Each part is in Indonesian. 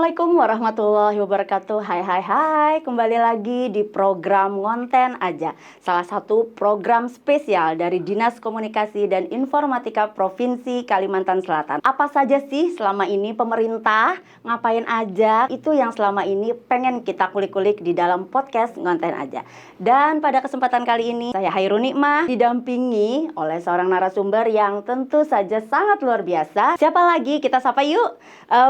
Assalamualaikum warahmatullahi wabarakatuh. Hai, kembali lagi di program Ngonten Aja, salah satu program spesial dari Dinas Komunikasi dan Informatika Provinsi Kalimantan Selatan. Apa saja sih selama ini pemerintah ngapain aja, itu yang selama ini pengen kita kulik-kulik di dalam podcast Ngonten Aja. Dan pada kesempatan kali ini saya Hairun Nikmah didampingi oleh seorang narasumber yang tentu saja sangat luar biasa. Siapa lagi? Kita sapa yuk.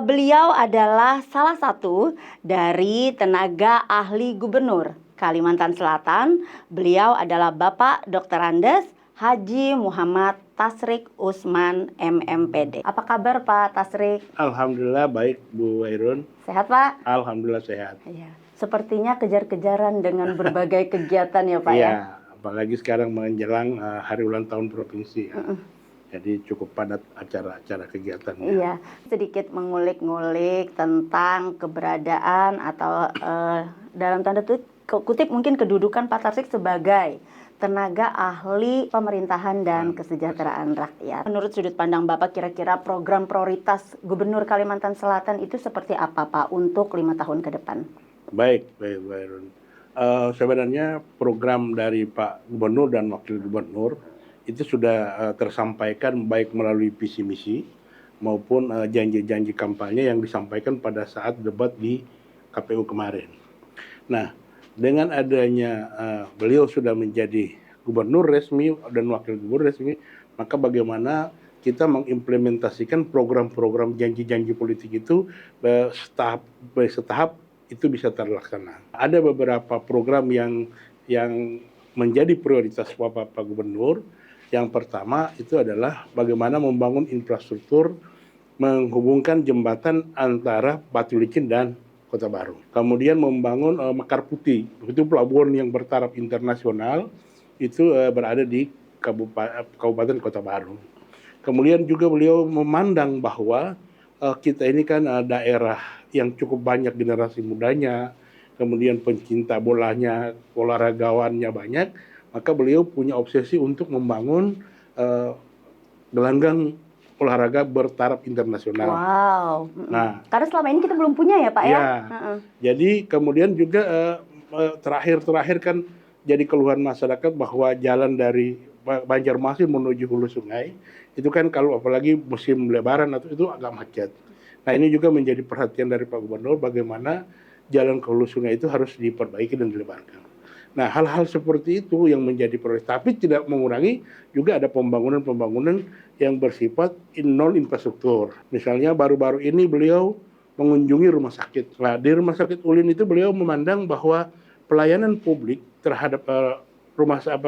Beliau adalah salah satu dari tenaga ahli gubernur Kalimantan Selatan. Beliau adalah Bapak Dr. Andes Haji Muhammad Tasrik Usman MMPD. Apa kabar Pak Tasrik? Alhamdulillah baik Bu Hairun. Sehat Pak? Alhamdulillah sehat. Iya. Sepertinya kejar-kejaran dengan berbagai kegiatan ya Pak ya? Iya, apalagi sekarang menjelang hari ulang tahun provinsi ya. Jadi cukup padat acara-acara kegiatannya. Iya, sedikit mengulik-ngulik tentang keberadaan atau dalam tanda kutip mungkin kedudukan Pak Tasrik sebagai tenaga ahli pemerintahan dan kesejahteraan rakyat. Menurut sudut pandang Bapak, kira-kira program prioritas Gubernur Kalimantan Selatan itu seperti apa Pak untuk 5 tahun ke depan? Baik Bu Hairun. Sebenarnya program dari Pak Gubernur dan Wakil Gubernur itu sudah tersampaikan baik melalui visi misi maupun janji-janji kampanye yang disampaikan pada saat debat di KPU kemarin. Nah, dengan adanya beliau sudah menjadi gubernur resmi dan wakil gubernur resmi, maka bagaimana kita mengimplementasikan program-program janji-janji politik itu setahap itu bisa terlaksana. Ada beberapa program yang menjadi prioritas Bapak Gubernur. Yang pertama itu adalah bagaimana membangun infrastruktur menghubungkan jembatan antara Batu Licin dan Kota Baru. Kemudian membangun Mekar Putih, itu pelabuhan yang bertaraf internasional, itu berada di Kabupaten Kota Baru. Kemudian juga beliau memandang bahwa kita ini kan daerah yang cukup banyak generasi mudanya, kemudian pencinta bolanya, olahragawannya banyak, maka beliau punya obsesi untuk membangun gelanggang olahraga bertaraf internasional. Wow. Nah, karena selama ini kita belum punya ya Pak ya? Jadi kemudian juga terakhir kan jadi keluhan masyarakat bahwa jalan dari Banjarmasin menuju hulu sungai itu kan kalau apalagi musim lebaran atau itu agak macet. Nah, ini juga menjadi perhatian dari Pak Gubernur bagaimana jalan ke hulu sungai itu harus diperbaiki dan dilebarkan. Nah, hal-hal seperti itu yang menjadi prioritas, tapi tidak mengurangi juga ada pembangunan-pembangunan yang bersifat non infrastruktur. Misalnya baru-baru ini beliau mengunjungi rumah sakit. Nah, di rumah sakit Ulin itu beliau memandang bahwa pelayanan publik terhadap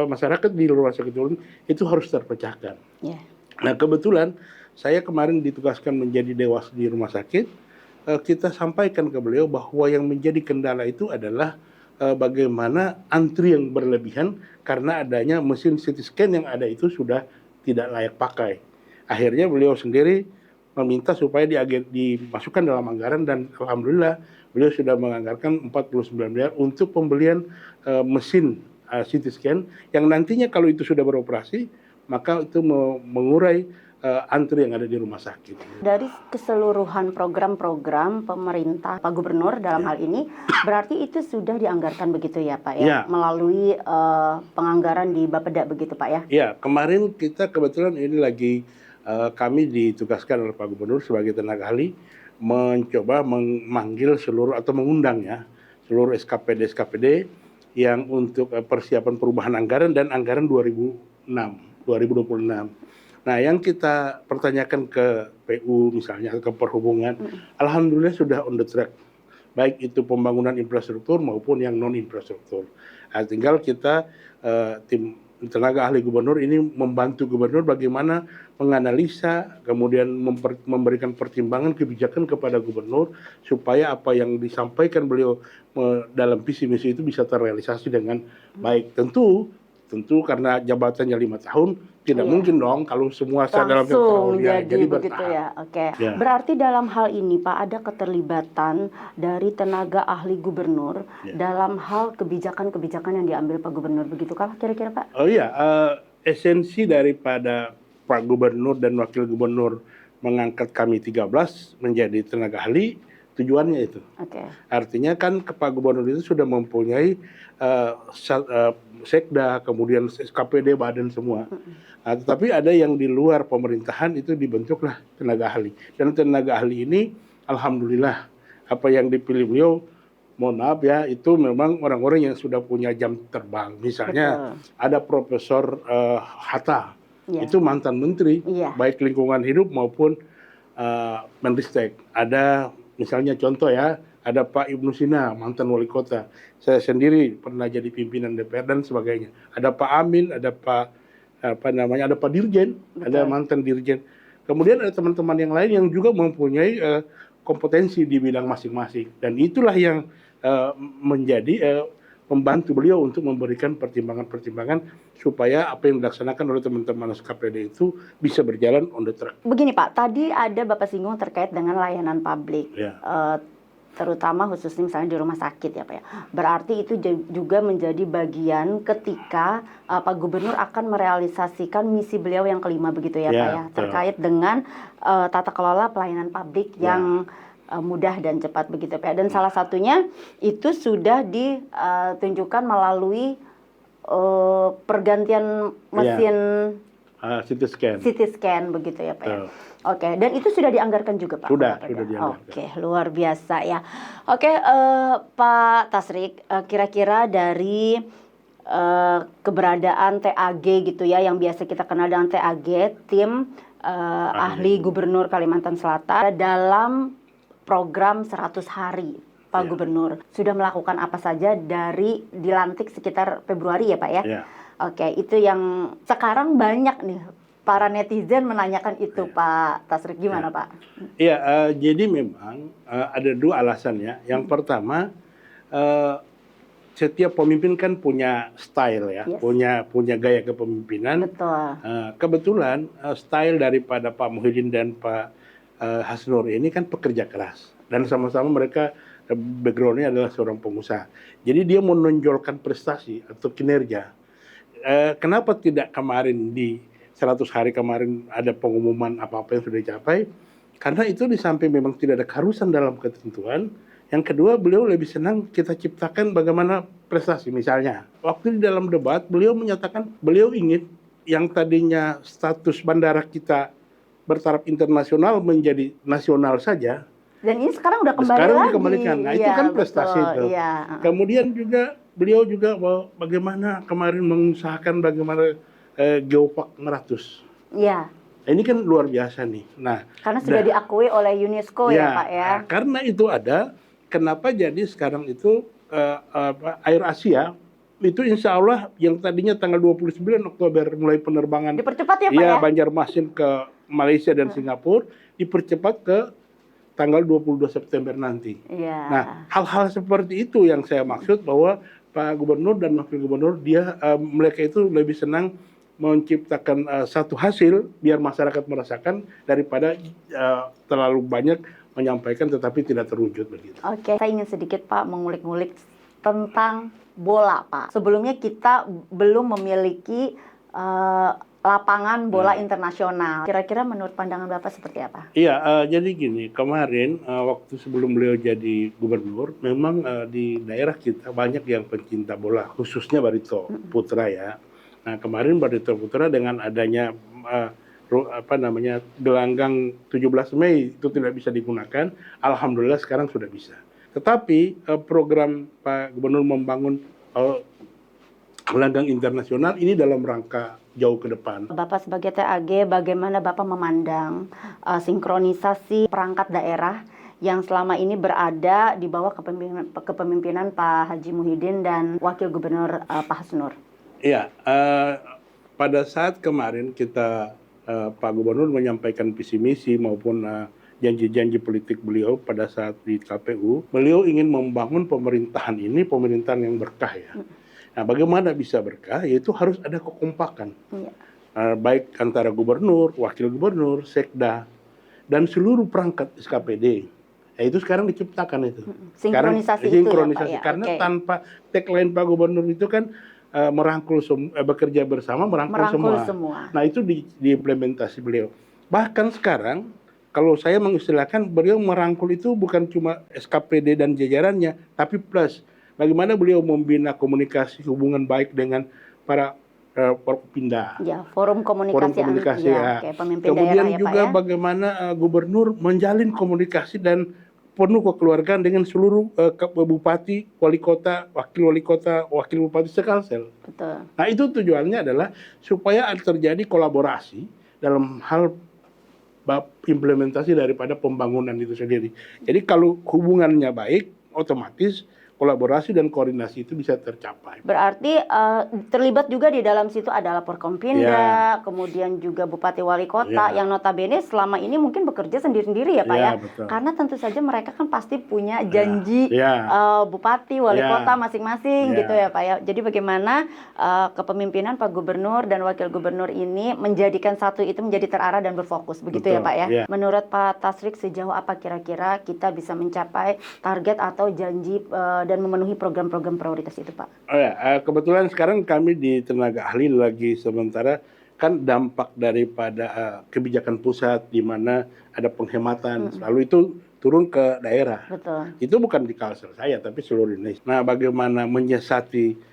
masyarakat di rumah sakit Ulin itu harus terpecahkan. Yeah. Nah, kebetulan saya kemarin ditugaskan menjadi dewas di rumah sakit. Kita sampaikan ke beliau bahwa yang menjadi kendala itu adalah bagaimana antri yang berlebihan karena adanya mesin CT scan yang ada itu sudah tidak layak pakai. Akhirnya beliau sendiri meminta supaya dimasukkan dalam anggaran dan alhamdulillah beliau sudah menganggarkan 49 miliar untuk pembelian mesin CT scan yang nantinya kalau itu sudah beroperasi maka itu mengurai antri yang ada di rumah sakit. Dari keseluruhan program-program pemerintah Pak Gubernur dalam hal ini, berarti itu sudah dianggarkan begitu ya Pak ya? Melalui penganggaran di Bapeda begitu Pak ya? Iya, kemarin kita kebetulan ini lagi kami ditugaskan oleh Pak Gubernur sebagai tenaga ahli mencoba memanggil seluruh atau mengundang ya seluruh SKPD yang untuk persiapan perubahan anggaran dan anggaran 2026. Nah, yang kita pertanyakan ke PU misalnya, ke Perhubungan, alhamdulillah sudah on the track. Baik itu pembangunan infrastruktur maupun yang non-infrastruktur. Nah, tinggal kita, tim tenaga ahli gubernur ini membantu gubernur bagaimana menganalisa, kemudian memberikan pertimbangan kebijakan kepada gubernur, supaya apa yang disampaikan beliau dalam visi misi itu bisa terrealisasi dengan baik. Tentu karena jabatannya 5 tahun, tidak mungkin dong kalau semua dalam langsung jadi begitu bertahap. ya. Oke. Berarti dalam hal ini Pak ada keterlibatan dari tenaga ahli gubernur dalam hal kebijakan-kebijakan yang diambil Pak Gubernur, begitukah kira-kira Pak? Oh iya, esensi daripada Pak Gubernur dan Wakil Gubernur mengangkat kami 13 menjadi tenaga ahli Tujuannya itu. Oke. Artinya kan Pak Gubernur itu sudah mempunyai sekda, kemudian KPD, badan semua. Nah, tetapi ada yang di luar pemerintahan itu dibentuklah tenaga ahli. Dan tenaga ahli ini, alhamdulillah, apa yang dipilih beliau, mohon maaf ya, itu memang orang-orang yang sudah punya jam terbang. Misalnya ada Profesor Hatta, itu mantan menteri, baik lingkungan hidup maupun Menristek. Ada misalnya contoh ya, ada Pak Ibnu Sina, mantan wali kota. Saya sendiri pernah jadi pimpinan DPR dan sebagainya. Ada Pak Amin, ada Pak ada Pak Dirjen, ada mantan Dirjen. Kemudian ada teman-teman yang lain yang juga mempunyai kompetensi di bidang masing-masing. Dan itulah yang menjadi membantu beliau untuk memberikan pertimbangan-pertimbangan supaya apa yang dilaksanakan oleh teman-teman SKPD itu bisa berjalan on the track. Begini Pak, tadi ada Bapak singgung terkait dengan layanan publik. Terutama khususnya misalnya di rumah sakit ya Pak ya. Berarti itu juga menjadi bagian ketika Pak Gubernur akan merealisasikan misi beliau yang kelima begitu ya Pak ya. Terkait dengan tata kelola pelayanan publik yang mudah dan cepat begitu Pak. Dan salah satunya itu sudah ditunjukkan melalui pergantian mesin CT scan begitu ya Pak ya. Oke, dan itu sudah dianggarkan juga Pak? Sudah dianggarkan. Oke, luar biasa ya. Oke, Pak Tasrik, kira-kira dari keberadaan TAG gitu ya, yang biasa kita kenal dengan TAG, tim ahli Gubernur Kalimantan Selatan, dalam program 100 hari Pak Gubernur, sudah melakukan apa saja dari dilantik sekitar Februari ya Pak ya? Oke, itu yang sekarang banyak nih para netizen menanyakan itu Pak Tasrik, gimana Pak? Iya, jadi memang ada dua alasan ya. Yang pertama, setiap pemimpin kan punya style ya, punya gaya kepemimpinan. Betul. Kebetulan style daripada Pak Muhyiddin dan Pak Hasnur ini kan pekerja keras. Dan sama-sama mereka background-nya adalah seorang pengusaha. Jadi dia menonjolkan prestasi atau kinerja. Kenapa tidak kemarin di 100 hari kemarin ada pengumuman apa-apa yang sudah dicapai? Karena itu di samping memang tidak ada keharusan dalam ketentuan. Yang kedua, beliau lebih senang kita ciptakan bagaimana prestasi. Misalnya, waktu di dalam debat, beliau menyatakan beliau ingin yang tadinya status bandara kita bertaraf internasional menjadi nasional saja. Dan ini sekarang udah kembali sekarang lagi. dikembalikan. Nah, itu kan prestasi itu. Kemudian juga beliau juga bagaimana kemarin mengusahakan bagaimana Geopark Meratus. Iya. Ini kan luar biasa nih. Nah, karena sudah diakui oleh UNESCO ya Pak ya. Karena itu ada, kenapa jadi sekarang itu Air Asia itu insya Allah yang tadinya tanggal 29 Oktober mulai penerbangan. Dipercepat ya Pak ya? Banjarmasin ke Malaysia dan Singapura dipercepat ke tanggal 22 September nanti. Nah, hal-hal seperti itu yang saya maksud bahwa Pak Gubernur dan Wakil Gubernur mereka itu lebih senang menciptakan satu hasil biar masyarakat merasakan daripada terlalu banyak menyampaikan tetapi tidak terwujud begitu. Oke, saya ingin sedikit Pak mengulik-ngulik tentang bola Pak. Sebelumnya kita belum memiliki lapangan bola internasional. Kira-kira menurut pandangan Bapak seperti apa? Iya, jadi gini, kemarin waktu sebelum beliau jadi gubernur, memang di daerah kita banyak yang pencinta bola, khususnya Barito Putra ya. Nah, kemarin Barito Putra dengan adanya gelanggang 17 Mei itu tidak bisa digunakan, alhamdulillah sekarang sudah bisa. Tetapi program Pak Gubernur membangun gelanggang internasional ini dalam rangka jauh ke depan. Bapak sebagai TAG, bagaimana Bapak memandang sinkronisasi perangkat daerah yang selama ini berada di bawah kepemimpinan Pak Haji Muhyiddin dan Wakil Gubernur Pak Hasnur? Iya, pada saat kemarin kita Pak Gubernur menyampaikan visi misi maupun janji-janji politik beliau pada saat di KPU, beliau ingin membangun pemerintahan ini, pemerintahan yang berkah ya. Nah, bagaimana bisa berkah? Yaitu harus ada kekompakan, baik antara gubernur, wakil gubernur, sekda, dan seluruh perangkat SKPD. Ya, itu sekarang diciptakan itu. Sinkronisasi itu ya, Pak, ya? Karena tanpa tagline Pak Gubernur itu kan merangkul bekerja bersama, merangkul semua. Nah, itu diimplementasi beliau. Bahkan sekarang kalau saya mengistilahkan beliau merangkul itu bukan cuma SKPD dan jajarannya, tapi plus bagaimana beliau membina komunikasi hubungan baik dengan para Porpinda. Ya, forum Forum komunikasi komunikasi ya, ya. kayak pemimpin daerah Kemudian ya Pak juga ya. bagaimana gubernur menjalin komunikasi dan penuh kekeluargaan dengan seluruh bupati, wali kota, wakil bupati sekalsel. Betul. Nah itu tujuannya adalah supaya terjadi kolaborasi dalam hal implementasi daripada pembangunan itu sendiri. Jadi kalau hubungannya baik, otomatis kolaborasi dan koordinasi itu bisa tercapai. Berarti terlibat juga di dalam situ adalah Porkompinda, Ya. kemudian juga Bupati Wali Kota Ya. yang notabene selama ini mungkin bekerja sendiri-sendiri ya Pak Ya, ya. betul. Karena tentu saja mereka kan pasti punya janji Ya. Bupati, Wali Ya. Kota masing-masing Ya. gitu ya Pak ya. Jadi bagaimana kepemimpinan Pak Gubernur dan Wakil Gubernur ini menjadikan satu itu menjadi terarah dan berfokus begitu ya Betul. Pak ya. Ya. Menurut Pak Tasrik sejauh apa kira-kira kita bisa mencapai target atau janji dan memenuhi program-program prioritas itu Pak? Oh ya, kebetulan sekarang kami di tenaga ahli lagi sementara kan dampak daripada kebijakan pusat di mana ada penghematan, lalu itu turun ke daerah. Betul. Itu bukan di Kalsel saya, tapi seluruh Indonesia. Nah, bagaimana menyiasati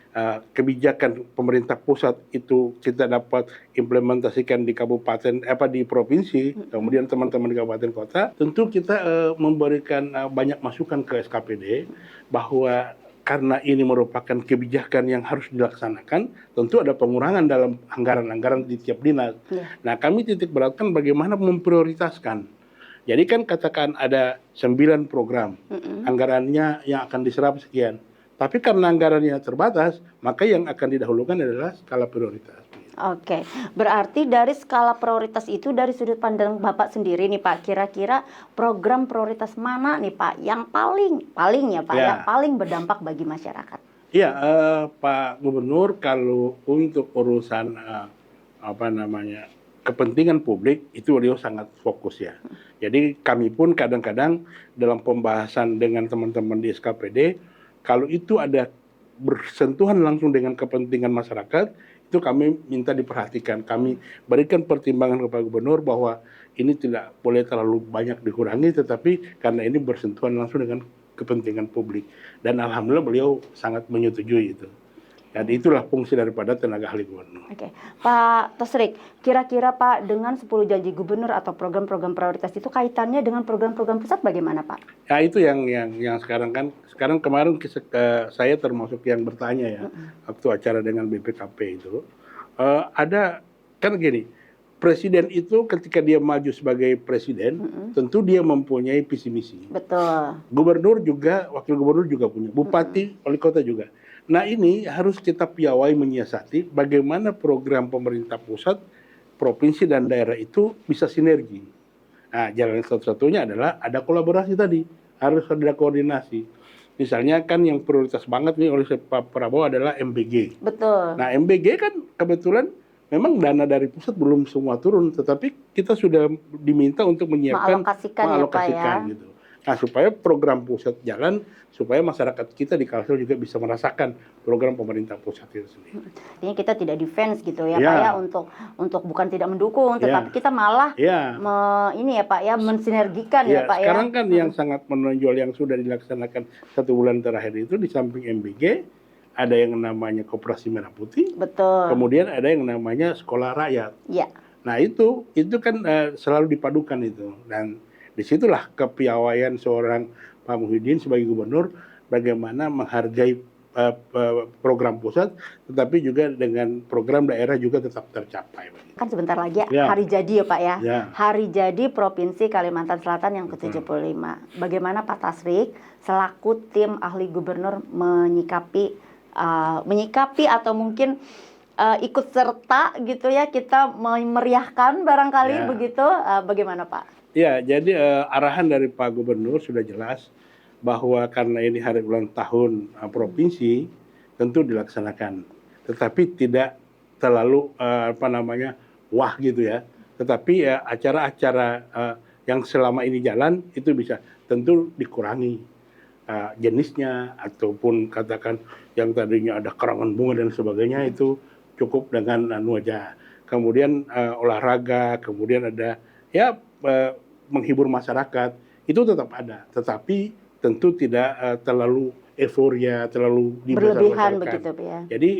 kebijakan pemerintah pusat itu kita dapat implementasikan di kabupaten, di provinsi, kemudian teman-teman di kabupaten kota, tentu kita memberikan banyak masukan ke SKPD bahwa karena ini merupakan kebijakan yang harus dilaksanakan, tentu ada pengurangan dalam anggaran-anggaran di tiap dinas. Yeah. Nah, kami titik beratkan bagaimana memprioritaskan. Jadi kan katakan ada 9 program, anggarannya yang akan diserap sekian. Tapi karena anggarannya terbatas, maka yang akan didahulukan adalah skala prioritas. Oke, berarti dari skala prioritas itu dari sudut pandang Bapak sendiri nih Pak, kira-kira program prioritas mana nih Pak yang paling ya Pak ya, paling berdampak bagi masyarakat? Iya, Pak Gubernur kalau untuk urusan kepentingan publik itu beliau sangat fokus ya. Jadi kami pun kadang-kadang dalam pembahasan dengan teman-teman di SKPD, kalau itu ada bersentuhan langsung dengan kepentingan masyarakat, itu kami minta diperhatikan. Kami berikan pertimbangan kepada Gubernur bahwa ini tidak boleh terlalu banyak dikurangi, tetapi karena ini bersentuhan langsung dengan kepentingan publik. Dan alhamdulillah beliau sangat menyetujui itu. Dan itulah fungsi daripada tenaga ahli gubernur. Oke, Pak Tasrik, kira-kira Pak dengan 10 janji gubernur atau program-program prioritas itu kaitannya dengan program-program pusat bagaimana Pak? Ya itu yang sekarang kemarin saya termasuk yang bertanya ya waktu acara dengan BPKP itu ada kan gini, presiden itu ketika dia maju sebagai presiden tentu dia mempunyai visi misi. Betul. Gubernur juga, wakil gubernur juga punya, bupati, wali kota juga. Nah ini harus kita piawai menyiasati bagaimana program pemerintah pusat, provinsi dan daerah itu bisa sinergi. Nah jalan satu-satunya adalah ada kolaborasi tadi, harus ada koordinasi. Misalnya kan yang prioritas banget nih oleh Pak Prabowo adalah MBG. Betul. Nah MBG kan kebetulan memang dana dari pusat belum semua turun, tetapi kita sudah diminta untuk menyiapkan, mengalokasikan gitu. Nah supaya program pusat jalan, supaya masyarakat kita di Kalsel juga bisa merasakan program pemerintah pusat itu sendiri. Artinya kita tidak defense gitu ya Pak ya, untuk bukan tidak mendukung, tetapi kita malah ini ya Pak ya, mensinergikan ya Pak ya. Sekarang kan yang sangat menonjol yang sudah dilaksanakan 1 bulan terakhir itu di samping MBG, ada yang namanya Koperasi Merah Putih. Betul. Kemudian ada yang namanya Sekolah Rakyat. Iya. Nah itu kan selalu dipadukan itu. Dan disitulah kepiawaian seorang Pak Muhyiddin sebagai gubernur bagaimana menghargai program pusat, tetapi juga dengan program daerah juga tetap tercapai. Kan sebentar lagi hari jadi ya Pak ya. Hari jadi Provinsi Kalimantan Selatan yang ke-75. Bagaimana Pak Tasrik selaku tim ahli gubernur menyikapi atau mungkin ikut serta gitu ya, kita memeriahkan barangkali begitu, bagaimana Pak? Ya, jadi arahan dari Pak Gubernur sudah jelas bahwa karena ini hari ulang tahun provinsi tentu dilaksanakan, tetapi tidak terlalu wah gitu ya. Tetapi acara-acara yang selama ini jalan itu bisa tentu dikurangi jenisnya, ataupun katakan yang tadinya ada karangan bunga dan sebagainya itu cukup dengan aja. Kemudian olahraga, kemudian ada menghibur masyarakat itu tetap ada, tetapi tentu tidak terlalu euforia, terlalu Berlebihan dibesar-besarkan. begitu ya. Jadi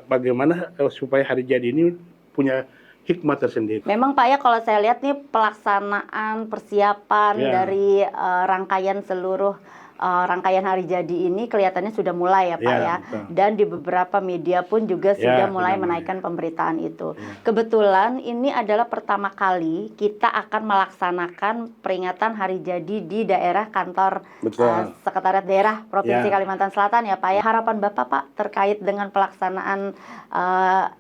bagaimana supaya hari jadi ini punya hikmah tersendiri. Memang Pak ya, kalau saya lihat nih pelaksanaan persiapan Ya. dari rangkaian seluruh rangkaian hari jadi ini kelihatannya sudah mulai ya Pak Ya, ya. betul. Dan di beberapa media pun juga sudah Ya, mulai sudah mulai. menaikkan pemberitaan itu. Ya. Kebetulan ini adalah pertama kali kita akan melaksanakan peringatan hari jadi di daerah kantor Betul. Sekretariat Daerah Provinsi Ya. Kalimantan Selatan ya Pak ya. Harapan Bapak Pak terkait dengan pelaksanaan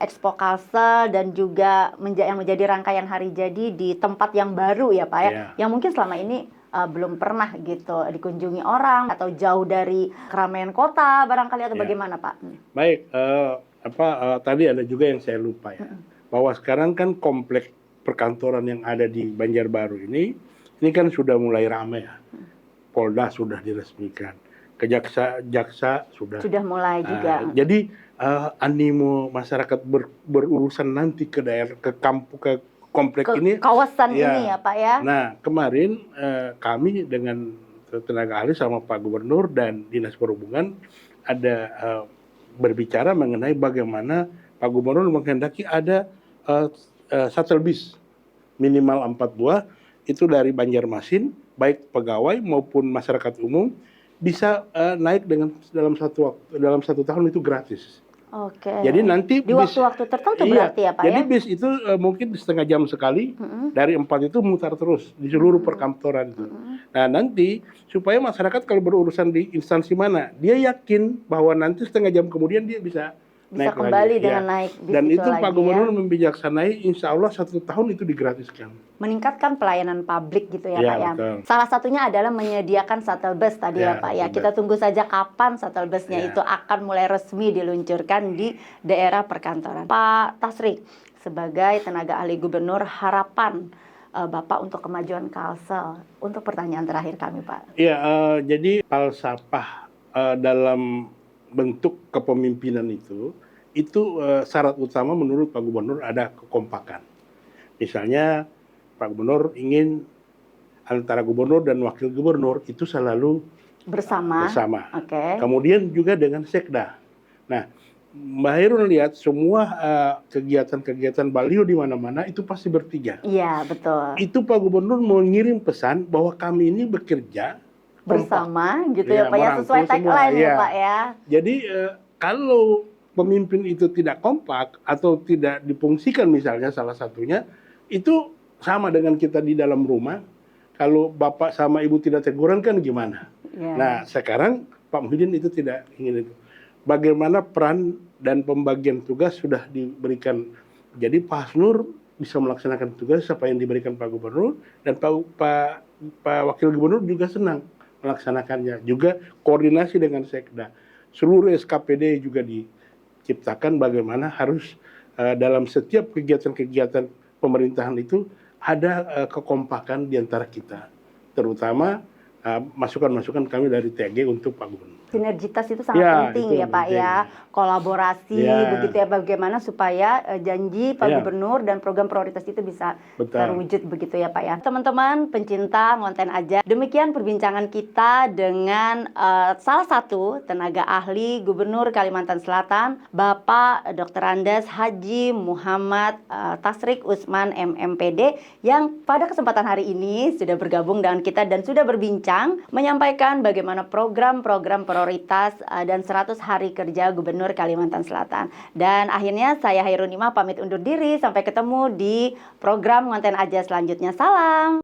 Expo Kalsel dan juga yang menjadi rangkaian hari jadi di tempat yang baru ya Pak ya. Ya. Yang mungkin selama ini belum pernah gitu dikunjungi orang atau jauh dari keramaian kota barangkali atau Ya. bagaimana Pak? Baik, tadi ada juga yang saya lupa ya, bahwa sekarang kan kompleks perkantoran yang ada di Banjarbaru ini kan sudah mulai ramai ya. Polda sudah diresmikan, jaksa sudah. Sudah mulai juga. Jadi animo masyarakat berurusan nanti ke daerah, ke kampung, ke kompleks Ke ini. kawasan Ya. ini ya Pak ya. Nah, kemarin kami dengan tenaga ahli sama Pak Gubernur dan Dinas Perhubungan ada berbicara mengenai bagaimana Pak Gubernur menghendaki ada shuttle bus minimal 4 buah itu dari Banjarmasin, baik pegawai maupun masyarakat umum bisa naik dalam satu tahun itu gratis. Oke. Jadi nanti di waktu-waktu tertentu berarti ya Pak jadi ya. bis itu mungkin setengah jam sekali, dari 4 itu mutar terus di seluruh perkantoran itu. Nah nanti supaya masyarakat kalau berurusan di instansi mana, dia yakin bahwa nanti setengah jam kemudian dia bisa naik kembali lagi. dengan Ya. naik bis Dan itu lagi Pak ya. Gubernur membijaksanai, insya Allah 1 tahun itu digratiskan. Meningkatkan pelayanan publik gitu ya Ya, Pak ya. betul. Salah satunya adalah menyediakan shuttle bus tadi ya Ya, Pak ya. shuttle Kita bus. tunggu saja kapan shuttle busnya Ya. itu akan mulai resmi diluncurkan di daerah perkantoran. Pak Tasrik, sebagai tenaga ahli gubernur, harapan Bapak untuk kemajuan Kalsel. Untuk pertanyaan terakhir kami Pak. Iya, jadi falsafah dalam bentuk kepemimpinan itu syarat utama menurut Pak Gubernur ada kekompakan. Misalnya Pak Gubernur ingin antara gubernur dan wakil gubernur itu selalu Bersama. Oke. Kemudian juga dengan sekda. Nah, Mbak Hairun lihat semua kegiatan-kegiatan baliho di mana-mana itu pasti bertiga. Iya, betul. Itu Pak Gubernur mengirim pesan bahwa kami ini bekerja Bersama gitu Ya, ya Pak ya, merangkul sesuai semua, tagline ya iya. Pak ya. Jadi kalau pemimpin itu tidak kompak atau tidak difungsikan misalnya salah satunya, itu sama dengan kita di dalam rumah. Kalau bapak sama ibu tidak teguran kan gimana? Ya. Nah sekarang Pak Muhyiddin itu tidak ingin itu. Bagaimana peran dan pembagian tugas sudah diberikan. Jadi Pak Hasnur bisa melaksanakan tugas apa yang diberikan Pak Gubernur dan Pak Wakil Gubernur juga senang melaksanakannya. Juga koordinasi dengan Sekda. Seluruh SKPD juga diciptakan bagaimana harus dalam setiap kegiatan-kegiatan pemerintahan itu ada kekompakan di antara kita. Terutama masukan-masukan kami dari TAG untuk Pak Gubernur. Sinergitas itu sangat Ya, penting itu ya Pak penting. ya, kolaborasi Ya. begitu ya, bagaimana supaya janji Pak Ya. Gubernur dan program prioritas itu bisa Betul. terwujud begitu ya Pak ya. Teman-teman pencinta Ngonten Aja, demikian perbincangan kita dengan salah satu tenaga ahli Gubernur Kalimantan Selatan, Bapak Dr. Andes Haji Muhammad Tasrik Usman MMPD, yang pada kesempatan hari ini sudah bergabung dengan kita dan sudah berbincang menyampaikan bagaimana program-program prioritas dan 100 hari kerja Gubernur Kalimantan Selatan. Dan akhirnya saya Hairun Imah pamit undur diri, sampai ketemu di program Ngonten Aja selanjutnya. Salam.